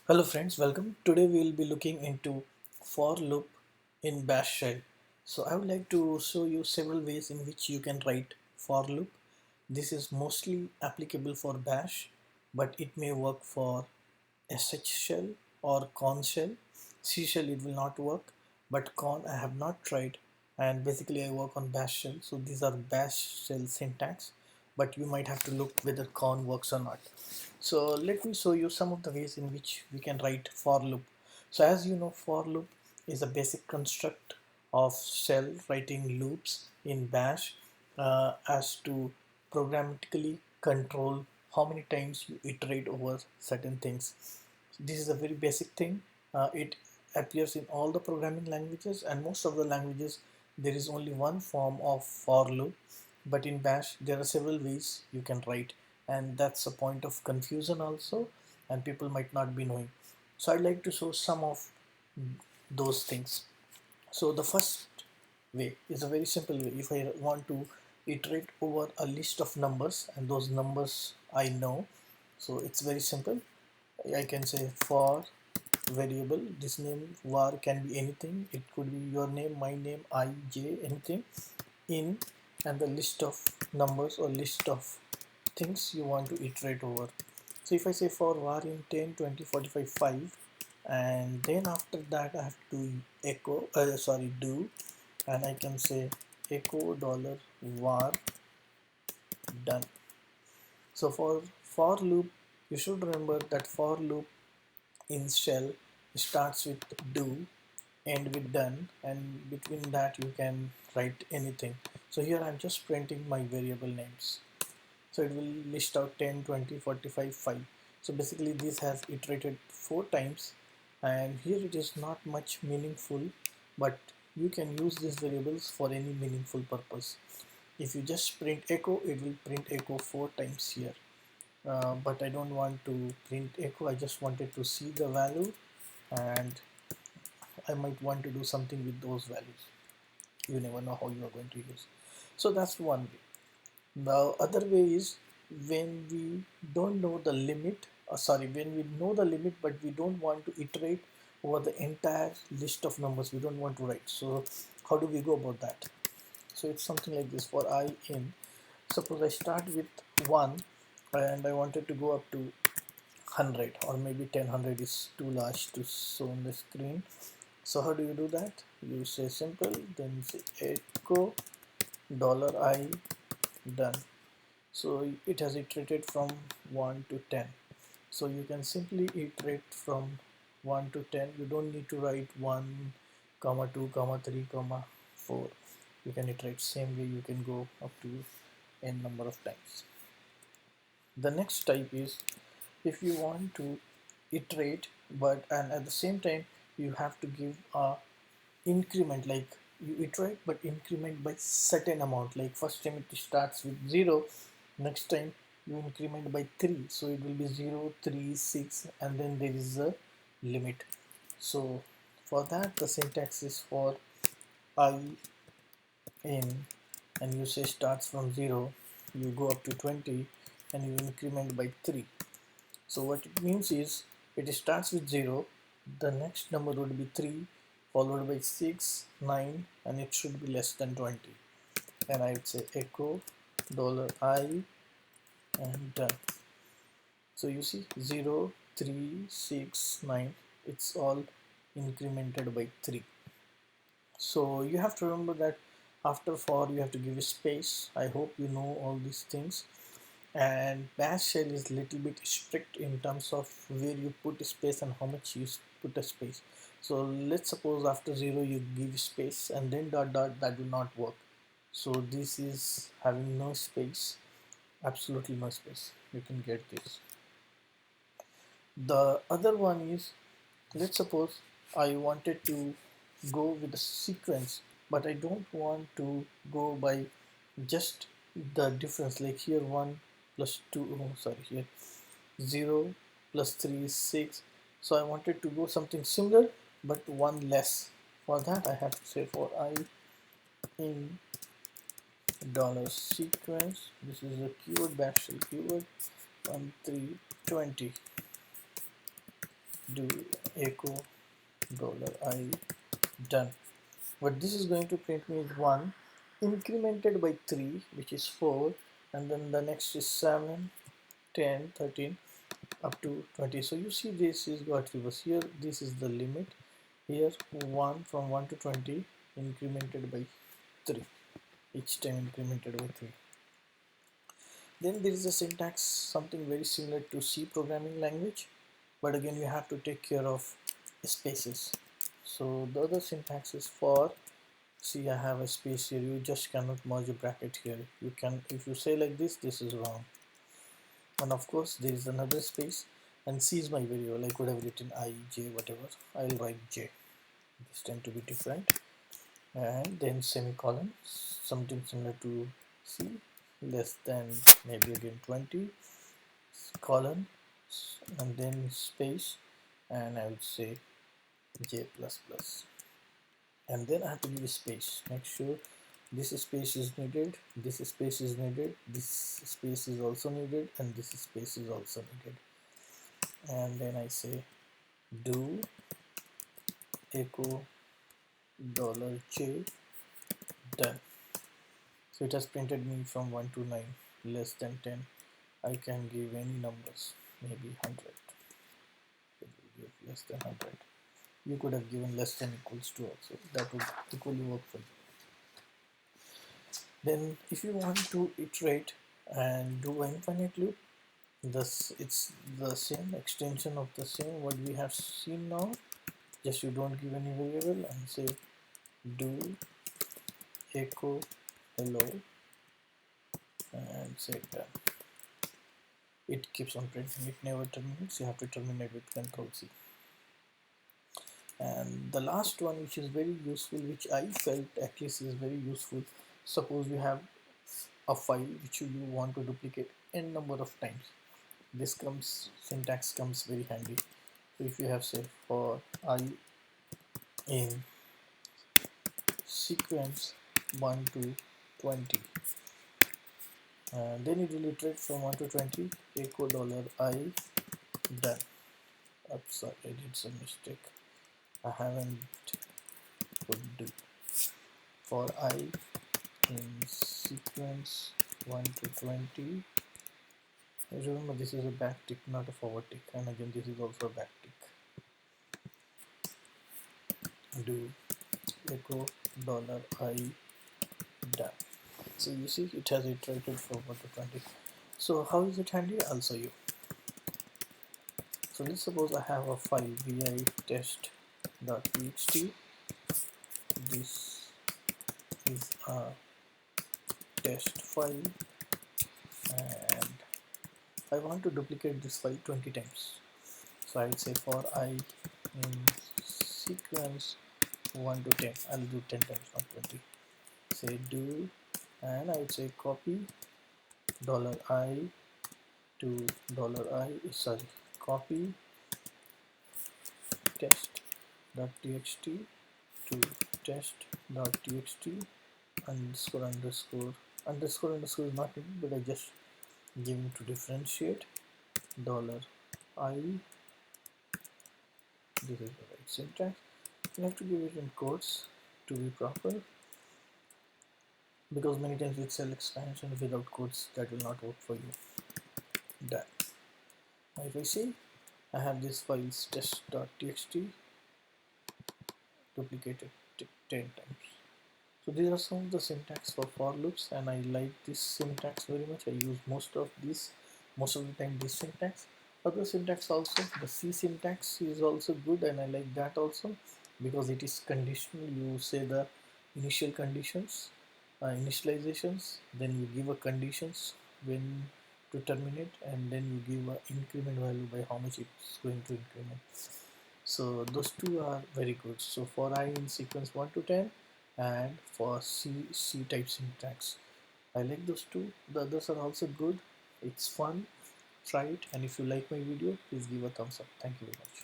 Hello friends, welcome. Today we will be looking into for loop in bash shell. So I would like to show you several ways in which you can write for loop. This is mostly applicable for bash, but it may work for sh shell or con shell. C shell it will not work, but con I have not tried, and basically I work on bash shell. So these are bash shell syntax, but you might have to look whether con works or not. So let me show you some of the ways in which we can write for loop. So as you know, for loop is a basic construct of shell writing loops in bash as to programmatically control how many times you iterate over certain things. This is a very basic thing. It appears in all the programming languages, and most of the languages there is only one form of for loop, but in bash there are several ways you can write, and that's a point of confusion also, and people might not be knowing. So I'd like to show some of those things. So the first way is a very simple way. If I want to iterate over a list of numbers and those numbers I know, so it's very simple. I can say for variable, this name var can be anything. It could be your name, my name, I, j, anything in, and the list of numbers or list of things you want to iterate over. So if I say for var in 10, 20, 45, 5, and then after that I have to echo do, and I can say echo dollar $var done. So for loop, you should remember that for loop in shell starts with do, end with done, and between that you can write anything. So here I'm just printing my variable names. So it will list out 10, 20, 45, 5. So basically this has iterated 4 times, and here it is not much meaningful, but you can use these variables for any meaningful purpose. If you just print echo, it will print echo 4 times here. But I don't want to print echo, I just wanted to see the value, and I might want to do something with those values. You never know how you are going to use. So that's one way. The other way is when we don't know the limit, when we know the limit but we don't want to iterate over the entire list of numbers, we don't want to write. So how do we go about that? So it's something like this. For I in, suppose I start with 1 and I wanted to go up to 100, or maybe 10, 100 is too large to show on the screen. So how do you do that? You say simple, then say echo dollar $I done. So it has iterated from 1 to 10. So you can simply iterate from 1 to 10. You don't need to write 1 comma 2 comma 3 comma 4. You can iterate same way. You can go up to n number of times. The next type is if you want to iterate and at the same time you have to give a increment, like you iterate but increment by certain amount. Like first time it starts with 0, next time you increment by 3, so it will be 0, 3, 6, and then there is a limit. So for that the syntax is for I in, and you say starts from 0, you go up to 20 and you increment by 3. So what it means is it starts with 0, the next number would be 3, followed by 6, 9, and it should be less than 20. And I would say echo dollar $I and done. So you see 0, 3, 6, 9, it's all incremented by 3. So you have to remember that after for you have to give a space. I hope you know all these things. And bash shell is little bit strict in terms of where you put a space and how much you put a space. So let's suppose after 0 you give space and then dot dot, that will not work. So this is having no space, absolutely no space. You can get this. The other one is, let's suppose I wanted to go with the sequence, but I don't want to go by just the difference, like here 1 plus 2, oh, sorry, here 0 plus 3 is 6. So I wanted to go something similar but one less. For that I have to say for I in dollar sequence, this is a keyword, bash shell keyword, 1 3 20. do echo $I done. What this is going to print me is 1 incremented by 3, which is 4, and then the next is 7, 10, 13 up to 20. So you see this is got reverse here. This is the limit here, 1 from 1 to 20 incremented by 3, each time incremented by 3. Then there is a syntax, something very similar to C programming language, but again you have to take care of spaces. So the other syntax is for, see I have a space here, you just cannot merge a bracket here. You can, if you say like this is wrong. And of course there is another space, and C is my variable. I could have written I, J, whatever. I'll write J. This tend to be different. And then semicolon, something similar to C, less than maybe again 20, colon, and then space, and I would say J++. And then I have to give a space. Make sure this space is needed, this space is needed, this space is also needed, and this space is also needed. And then I say do echo $J done. So it has printed me from 1 to 9, less than 10. I can give any numbers, maybe 100. It will give less than 100. You could have given less than equals to also. That would equally work for you. Then if you want to iterate and do an infinite loop, this it's the same extension of the same what we have seen now. Just you don't give any variable and say do echo hello and say done. It keeps on printing, it never terminates. You have to terminate with Control C. And the last one, which is very useful, which I felt at least is very useful. Suppose you have a file which you want to duplicate n number of times. This syntax comes very handy. So if you have say for I in sequence 1 to 20, and then it will iterate from 1 to 20, echo $I done. Oops, sorry, I did some mistake. I haven't put do. For I in sequence 1 to 20, remember this is a back tick, not a forward tick, and again this is also a back tick. Do echo $I done. So you see it has iterated from 1 to 20. So how is it handy? I'll show you. So let's suppose I have a file vi test.txt. This is a test file, and I want to duplicate this file 20 times. So I will say for I in sequence 1 to 10, I'll do 10 times, not 20. Say do, and I would say copy $I to copy test.txt to test.txt underscore is not needed, but I just giving to differentiate $I. This is the right syntax. You have to give it in quotes to be proper, because many times with cell expansion without quotes that will not work for you. Done. Now if I see I have this files test.txt duplicated 10 times. So these are some of the syntax for loops, and I like this syntax very much. I use most of the time this syntax. Other syntax also, the C syntax is also good, and I like that also because it is conditional. You say the initial conditions, initializations, then you give a conditions when to terminate, and then you give a increment value by how much it's going to increment. So those two are very good. So for I in sequence 1 to 10, and for C type syntax, I like those two. The others are also good. It's fun. Try it, and if you like my video, please give a thumbs up. Thank you very much.